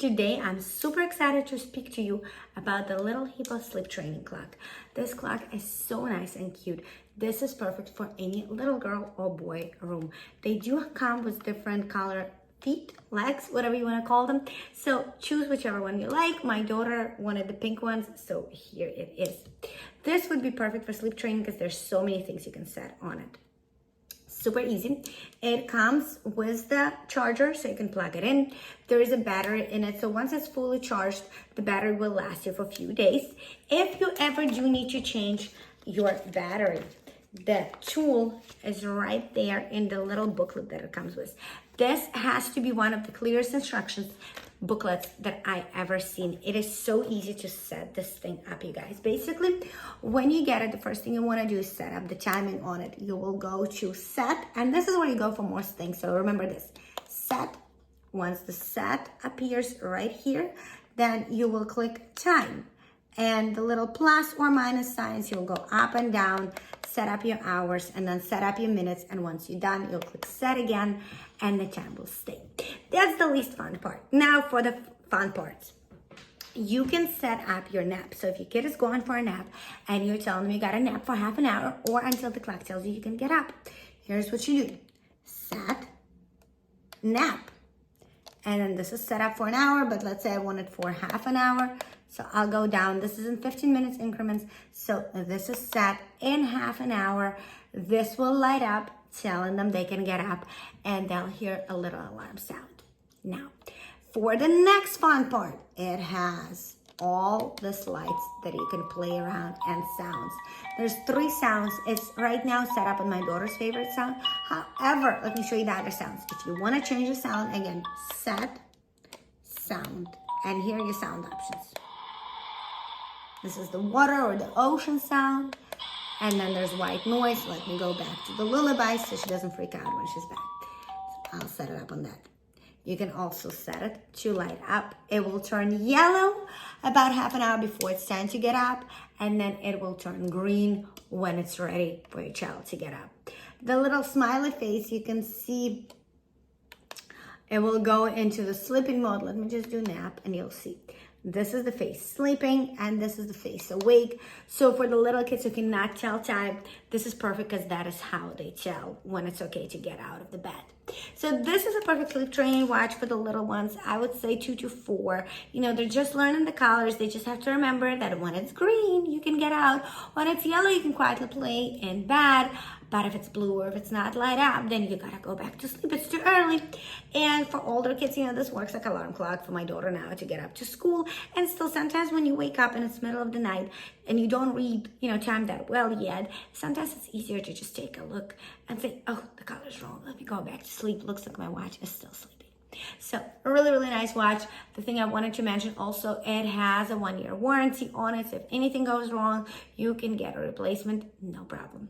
Today, I'm super excited to speak to you about the Little Hippo sleep training clock. This clock is so nice and cute. This is perfect for any little girl or boy room. They do come with different color feet, legs, whatever you want to call them. So choose whichever one you like. My daughter wanted the pink ones, so here it is. This would be perfect for sleep training because there's so many things you can set on it. Super easy. It comes with the charger, so you can plug it in. There is a battery in it, so once it's fully charged, the battery will last you for a few days. If you ever do need to change your battery, the tool is right there in the little booklet that it comes with. This has to be one of the clearest instructions booklets that I ever seen. It is so easy to set this thing up, you guys. Basically, when you get it, the first thing you want to do is set up the timing on it. You will go to set, and this is where you go for most things. So remember this, set. Once the set appears right here, then you will click time. And the little plus or minus signs, you'll go up and down, set up your hours, and then set up your minutes. And once you're done, you'll click set again, and the time will stay. That's the least fun part. Now for the fun parts. You can set up your nap. So if your kid is going for a nap and you're telling them you got a nap for half an hour or until the clock tells you you can get up, here's what you do. Set, nap. And then this is set up for an hour, but let's say I want it for half an hour. So I'll go down. This is in 15 minutes increments. So this is set in half an hour. This will light up, telling them they can get up, and they'll hear a little alarm sound. Now, for the next fun part, it has all these lights that you can play around and sounds. There's 3 sounds. It's right now set up on my daughter's favorite sound. However, let me show you the other sounds. If you want to change the sound, again, set, sound, and here are your sound options. This is the water or the ocean sound. And then there's white noise. Let me go back to the lullaby so she doesn't freak out when she's back. So I'll set it up on that. You can also set it to light up. It will turn yellow about half an hour before it's time to get up. And then it will turn green when it's ready for your child to get up. The little smiley face, you can see it will go into the sleeping mode. Let me just do nap and you'll see. This is the face sleeping and this is the face awake. So for the little kids who cannot tell time, this is perfect because that is how they tell when it's okay to get out of the bed. So this is a perfect sleep training watch for the little ones. I would say 2 to 4. You know, they're just learning the colors. They just have to remember that when it's green, you can get out. When it's yellow, you can quietly play in bed. But if it's blue or if it's not light up, then you gotta go back to sleep. It's too early. And for older kids, you know, this works like alarm clock for my daughter now to get up to school. And still sometimes when you wake up and it's middle of the night and you don't read, you know, time that well yet, sometimes it's easier to just take a look and say, oh, the color's wrong. Let me go back to sleep. Looks like my watch is still sleeping. So a really, really nice watch. The thing I wanted to mention also, it has a 1-year warranty on it. So if anything goes wrong, you can get a replacement, no problem.